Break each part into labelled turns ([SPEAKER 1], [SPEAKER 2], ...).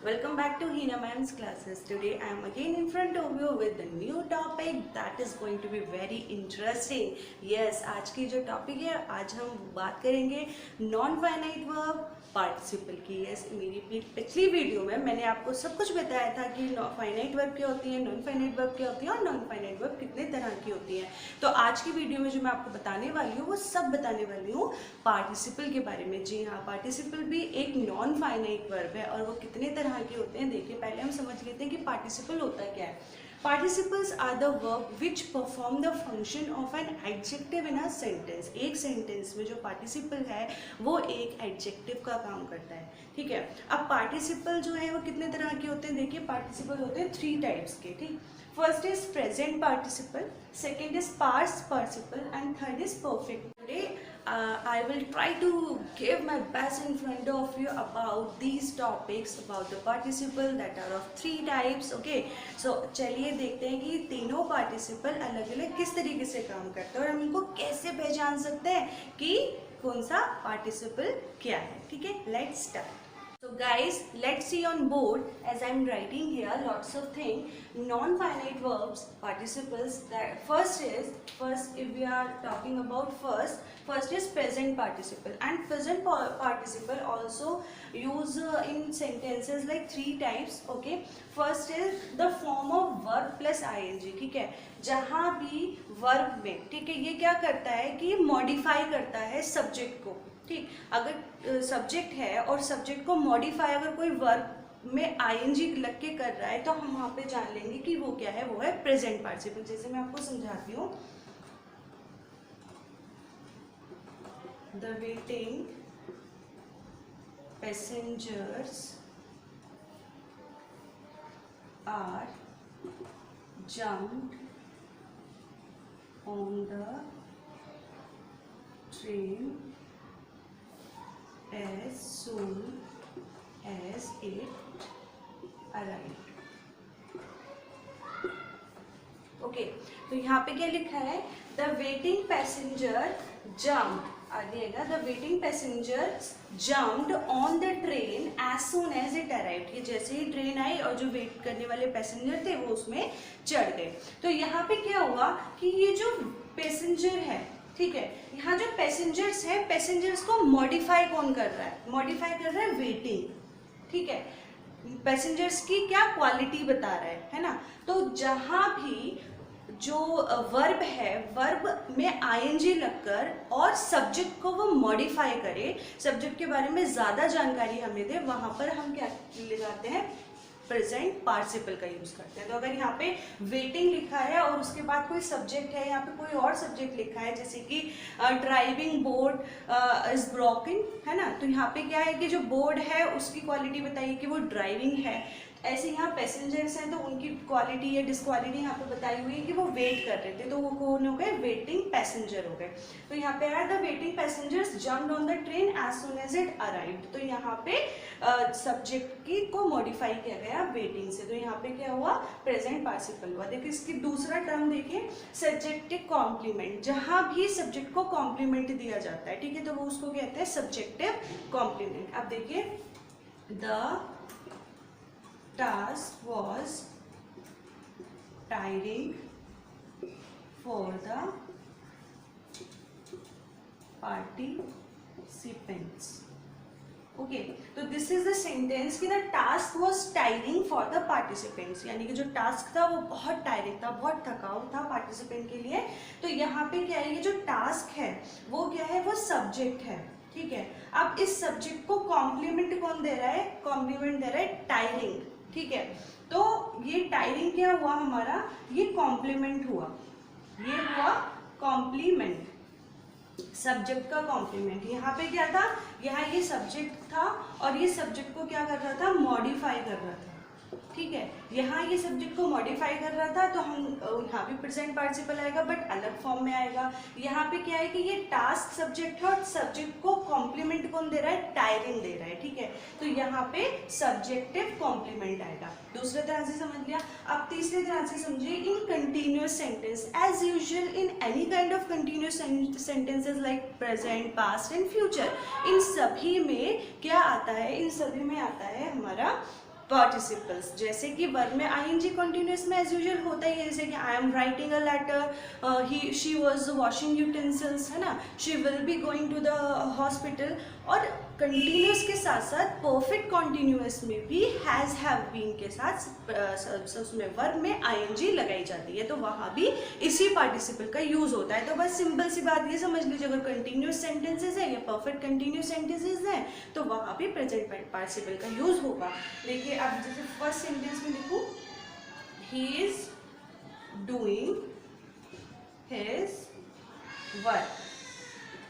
[SPEAKER 1] Welcome back to Hina Ma'am's classes. Today I am again in front of you with a new topic that is going to be very interesting. Yes, आज की जो topic है, आज हम बात करेंगे non finite verb participle की. Yes, मेरी पिछली वीडियो में मैंने आपको सब कुछ बताया था कि फाइनाइट वर्ब क्या होती है, नॉन फाइनाइट वर्ब क्या होती है और नॉन फाइनाइट वर्ब कितने तरह की होती है. तो आज की वीडियो में जो मैं आपको बताने वाली हूँ वो सब बताने वाली हूँ पार्टिसिपल के बारे में. जी हाँ, पार्टिसिपल भी एक नॉन फाइनाइट वर्ब है और वो कितने तरह के होते हैं. देखिए, पहले हम समझ लेते हैं कि पार्टिसिपल होता क्या है. Participles are the verb which perform the function of an adjective in a sentence. एक सेंटेंस में जो पार्टिसिपल है वो एक एडजेक्टिव का काम करता है. ठीक है, अब पार्टिसिपल जो है वो कितने तरह के होते हैं. देखिए, पार्टिसिपल होते हैं 3 टाइप्स के. ठीक, first is present participle, second is past participle and third is perfect. Today I will try to give my best in front of you about these topics about the participle that are of 3 types. Okay, so चलिए देखते हैं कि तीनों participle अलग अलग किस तरीके से काम करते हैं और हम इनको कैसे पहचान सकते हैं कि कौन सा पार्टिसिपल क्या है. ठीक है, let's start. So guys, let's see on board as I'm writing here lots of things. Non-finite verbs, participles. That first if we are talking about first is present participle, and present participle also use in sentences like 3 types. Okay, first is the form of verb plus ing. ठीक है, जहाँ भी verb में, ठीक है, ये क्या करता है कि modify करता है subject को. ठीक, अगर सब्जेक्ट है और सब्जेक्ट को मॉडिफाई अगर कोई वर्ब में आईएनजी लग के कर रहा है तो हम वहाँ पे जान लेंगे कि वो क्या है, वो है प्रेजेंट पार्टिसिपल. जैसे मैं आपको समझाती हूँ. The waiting passengers are jumped on the train as soon as it arrived. Okay, तो यहाँ पे क्या लिखा है? The waiting passenger jumped. आगे the waiting passengers jumped on the train as soon as it arrived. ये जैसे ही ट्रेन आई और जो वेट करने वाले पैसेंजर थे वो उसमें चढ़ गए. तो यहाँ पे क्या हुआ कि ये जो पैसेंजर है, ठीक है, यहाँ जो पैसेंजर्स है, पैसेंजर्स को मॉडिफाई कौन कर रहा है? मॉडिफाई कर रहा है वेटिंग. ठीक है, पैसेंजर्स की क्या क्वालिटी बता रहा है ना. तो जहाँ भी जो वर्ब है, वर्ब में आईएनजी लगकर और सब्जेक्ट को वो मॉडिफाई करे, सब्जेक्ट के बारे में ज़्यादा जानकारी हमें दे, वहाँ पर हम क्या लगाते हैं? प्रेजेंट पार्टिसिपल का यूज करते हैं. तो अगर यहाँ पे वेटिंग लिखा है और उसके बाद कोई सब्जेक्ट है, यहाँ पे कोई और सब्जेक्ट लिखा है जैसे कि ड्राइविंग बोर्ड इज ब्रोकन, है ना, तो यहाँ पे क्या है कि जो बोर्ड है उसकी क्वालिटी बताइए कि वो ड्राइविंग है. ऐसे यहाँ पैसेंजर्स हैं तो उनकी क्वालिटी या डिसक्वालिटी यहाँ पे बताई हुई है कि वो वेट कर रहे थे, तो वो कौन हो गए? वेटिंग पैसेंजर हो गए. तो यहाँ पे are the waiting passengers jumped on the train as soon as it arrived. तो यहाँ पे सब्जेक्ट की को मॉडिफाई किया गया वेटिंग से. तो यहाँ पे क्या हुआ? प्रेजेंट पार्टिसिपल हुआ. देखिए, इसकी दूसरा टर्म देखिए, सब्जेक्टिव कॉम्प्लीमेंट. जहाँ भी सब्जेक्ट को कॉम्प्लीमेंट दिया जाता है, ठीक है, तो वो उसको कहते हैं सब्जेक्टिव कॉम्प्लीमेंट. अब देखिए, the task was tiring for the participants. Okay, तो दिस इज द सेंटेंस कि the task was tiring for the participants, यानी कि जो टास्क था वो बहुत टायरिंग था, बहुत थकाऊ था पार्टिसिपेंट के लिए. तो यहाँ पे क्या है, ये जो टास्क है वो क्या है? वो सब्जेक्ट है. ठीक है, अब इस सब्जेक्ट को कॉम्प्लीमेंट कौन दे रहा है? कॉम्प्लीमेंट दे रहा है टायरिंग. ठीक है, तो ये टायरिंग क्या हुआ हमारा? ये कॉम्प्लीमेंट हुआ. ये हुआ कॉम्प्लीमेंट, सब्जेक्ट का कॉम्प्लीमेंट. यहाँ पे क्या था? यहाँ ये सब्जेक्ट था और ये सब्जेक्ट को क्या कर रहा था? मॉडिफाई कर रहा था. ठीक है, यहाँ ये सब्जेक्ट को मॉडिफाई कर रहा था, तो हम यहाँ भी प्रेजेंट पार्टिसिपल आएगा बट अलग फॉर्म में आएगा. यहाँ पे क्या है कि ये टास्क सब्जेक्ट है और सब्जेक्ट को कॉम्प्लीमेंट कौन दे रहा है? टायरिंग दे रहा है. ठीक है, तो यहाँ पे सब्जेक्टिव कॉम्प्लीमेंट आएगा. दूसरे तरह से समझ लिया. अब तीसरे तरह से समझिए, in continuous sentence as usual in any kind of continuous sentences like present, past and future, इन सभी में क्या आता है? इन सभी में आता है हमारा पार्टिसिपल्स, जैसे कि वर्ब में आईएनजी कंटिन्यूअस में एज यूजुअल होता ही है, जैसे कि I am writing a letter, he she was washing utensils, है ना, she will be going to the hospital. और कंटिन्यूअस के साथ साथ परफेक्ट कंटिन्यूअस में भी हैज हैव बीन के साथ उसमें वर्ब में आईएनजी लगाई जाती है, तो वहाँ भी इसी पार्टिसिपल का यूज होता है। तो बस सिंपल सी बात ये समझ लीजिए, अगर कंटिन्यूअस सेंटेंसेज है या परफेक्ट कंटिन्यूअस सेंटेंसेज हैं तो वहाँ भी प्रेजेंट पार्टिसिपल का यूज होगा। देखिए अब जैसे फर्स्ट सेंटेंस में लिखूं, he is doing his work,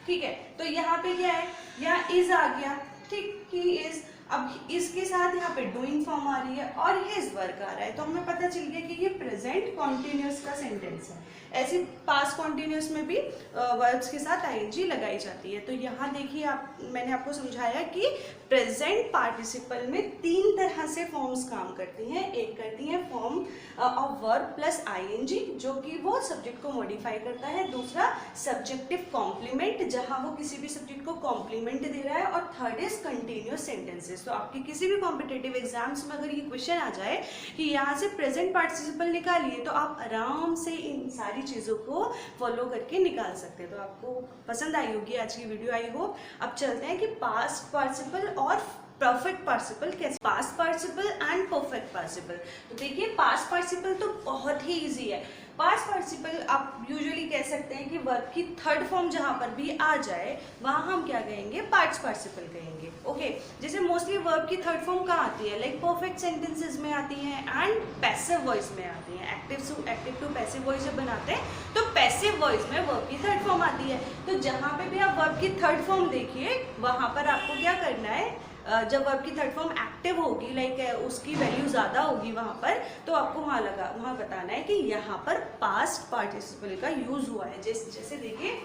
[SPEAKER 1] ठीक है, तो यहाँ पे क्या है, यहाँ इज आ गया, ठीक, ही इज। अब इसके साथ यहाँ पे डूइंग फॉर्म आ रही है और हिज वर्क आ रहा है, तो हमें पता चल गया कि ये प्रेजेंट कॉन्टिन्यूअस का सेंटेंस है। ऐसे पास्ट कॉन्टिन्यूअस में भी वर्ब्स के साथ आईएनजी लगाई जाती है। तो यहाँ देखिए आप, मैंने आपको समझाया कि प्रेजेंट पार्टिसिपल में 3 तरह से फॉर्म्स काम करती हैं। एक करती हैं form of verb plus ING, जो कि वो सब्जेक्ट को मॉडिफाई करता है। दूसरा सब्जेक्टिव कॉम्प्लीमेंट, जहाँ वो किसी भी सब्जेक्ट को कॉम्प्लीमेंट दे रहा है। और थर्ड इज कंटिन्यूअस सेंटेंसेस। तो आपके किसी भी कॉम्पिटेटिव एग्जाम्स में अगर ये क्वेश्चन आ जाए कि यहाँ से प्रेजेंट पार्टिसिपल निकालिए, तो आप आराम से इन सारी चीज़ों को फॉलो करके निकाल सकते हैं। तो आपको पसंद आई होगी आज की वीडियो, आई होप। अब चलते हैं कि पास्ट पार्टिसिपल और परफेक्ट पार्टिसिपल कैसे, past participle and perfect participle. तो देखिए पास्ट पार्टिसिपल तो बहुत ही इजी है। पास्ट पार्टिसिपल आप यूजुअली कह सकते हैं कि वर्ब की थर्ड फॉर्म जहाँ पर भी आ जाए वहाँ हम क्या कहेंगे, पास्ट पार्टिसिपल कहेंगे। ओके, जैसे मोस्टली वर्ब की थर्ड फॉर्म कहाँ आती है, लाइक परफेक्ट सेंटेंसेस में आती हैं एंड पैसिव वॉइस में आती हैं। एक्टिव टू पैसिव वॉइस जब बनाते हैं तो पैसिव वॉइस में वर्ब की थर्ड फॉर्म आती है। तो जहाँ पे भी आप वर्ब की थर्ड फॉर्म देखिए वहाँ पर आपको क्या करना है, जब वर्ब की थर्ड फॉर्म एक्टिव होगी, लाइक उसकी वैल्यू ज़्यादा होगी वहाँ पर, तो आपको वहाँ बताना है कि यहाँ पर पास्ट पार्टिसिपल का यूज हुआ है। जैसे देखिए,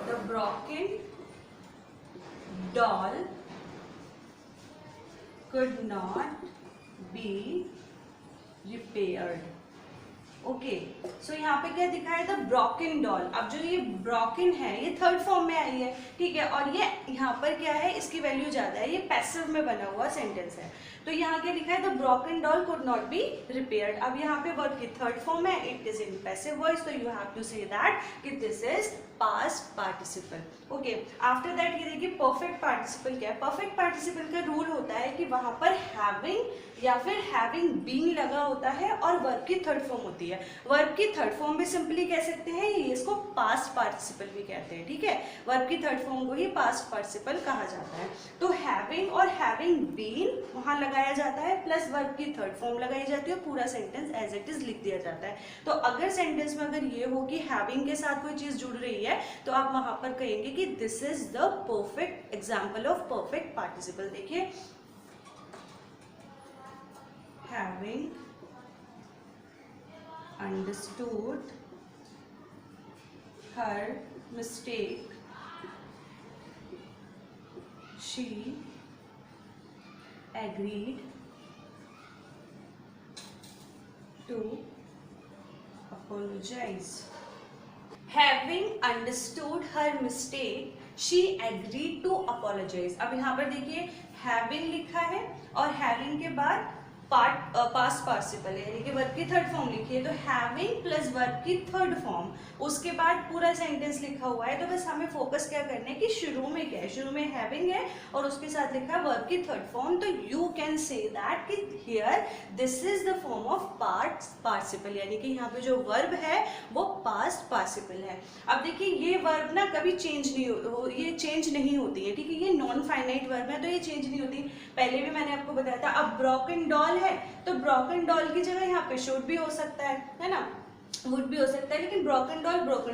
[SPEAKER 1] the broken doll could not be repaired. Okay, so यहाँ पे क्या दिखाया था, ब्रोकन डॉल। अब जो ये ब्रोकन है ये थर्ड फॉर्म में आई है, ठीक है, और ये यहाँ पर क्या है, इसकी वैल्यू ज्यादा है, ये पैसिव में बना हुआ सेंटेंस है। तो यहाँ क्या लिखा है, the broken doll could not be repaired. अब यहाँ पे वर्ब की थर्ड फॉर्म है, it is in passive voice, तो you have to say that कि this is past participle. Okay, after that ये देखिए परफेक्ट पार्टिसिपल क्या है। परफेक्ट पार्टिसिपल का रूल होता है कि वहां पर हैविंग या फिर हैविंग बीन लगा होता है और वर्ब की थर्ड फॉर्म होती है। वर्ब की थर्ड फॉर्म में सिंपली कह सकते हैं, ये इसको पास्ट पार्टिसिपल भी कहते हैं, ठीक है, वर्ब की थर्ड फॉर्म को ही पास्ट पार्टिसिपल कहा जाता है। तो हैविंग और हैविंग बीन वहां लगाया जाता है, प्लस वर्ब की थर्ड फॉर्म लगाई जाती है, पूरा सेंटेंस एज इट इज लिख दिया जाता है। तो अगर सेंटेंस में अगर ये हो कि हैविंग के साथ कोई चीज जुड़ रही है तो आप वहां पर कहेंगे कि this is the perfect example of perfect participle. देखिए, having understood her mistake she agreed to apologize. Having understood her mistake, she agreed to apologize. अब यहाँ पर देखिए having लिखा है और having के बाद पास्ट पार्टिसिपल है, यानी कि वर्ब की थर्ड फॉर्म लिखी है। तो हैविंग प्लस वर्ब की थर्ड फॉर्म, उसके बाद पूरा सेंटेंस लिखा हुआ है। तो बस हमें फोकस क्या करना है कि शुरू में क्या है, शुरू में हैविंग है और उसके साथ लिखा है वर्ब की थर्ड फॉर्म। तो यू कैन से दैट कि here this is the form of past participle, यानी कि यहाँ पे जो वर्ब है वो पास्ट पार्टिसिपल है। अब देखिए ये वर्ब ना कभी चेंज ये चेंज नहीं होती है, ठीक है, ये नॉन फाइनाइट वर्ब है तो ये चेंज नहीं होती। पहले भी मैंने आपको बताया था। अब ब्रोकन डॉल है तो ब्रोकन डॉल की जगह यहाँ पे शुड भी हो सकता है ना, वुड भी हो सकता है, लेकिन ब्रोकन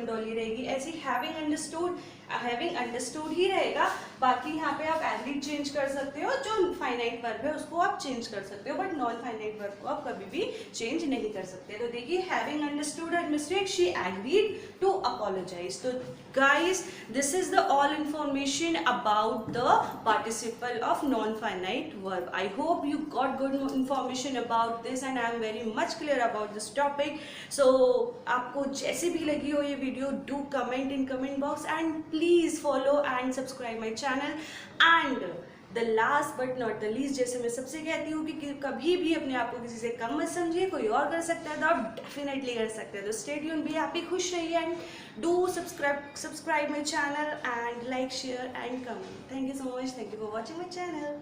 [SPEAKER 1] डॉल ही रहेगी। ऐसी हैविंग अंडरस्टूड ही रहेगा। बाकी यहाँ पे आप एग्रीड चेंज कर सकते हो, जो फाइनाइट वर्ब है उसको आप चेंज कर सकते हो, बट नॉन फाइनाइट वर्ब को आप कभी भी चेंज नहीं कर सकते। तो देखिए, having understood her mistake she agreed to apologize. तो guys, this is the all information about the participle of non finite verb. I hope you got good information about this and I am very much clear about this topic. So आपको जैसे भी लगी हो ये video, do comment in comment box and please follow and subscribe my channel and the last but not the least, जैसे मैं सबसे कहती हूँ कि कभी भी अपने आप को किसी से कम मत समझिए, कोई और कर सकता है तो आप डेफिनेटली कर सकते हैं। तो स्टे ट्यून्ड, बी हैप्पी, खुश रहिए and do subscribe my channel and like share and comment. Thank you so much, thank you for watching my channel.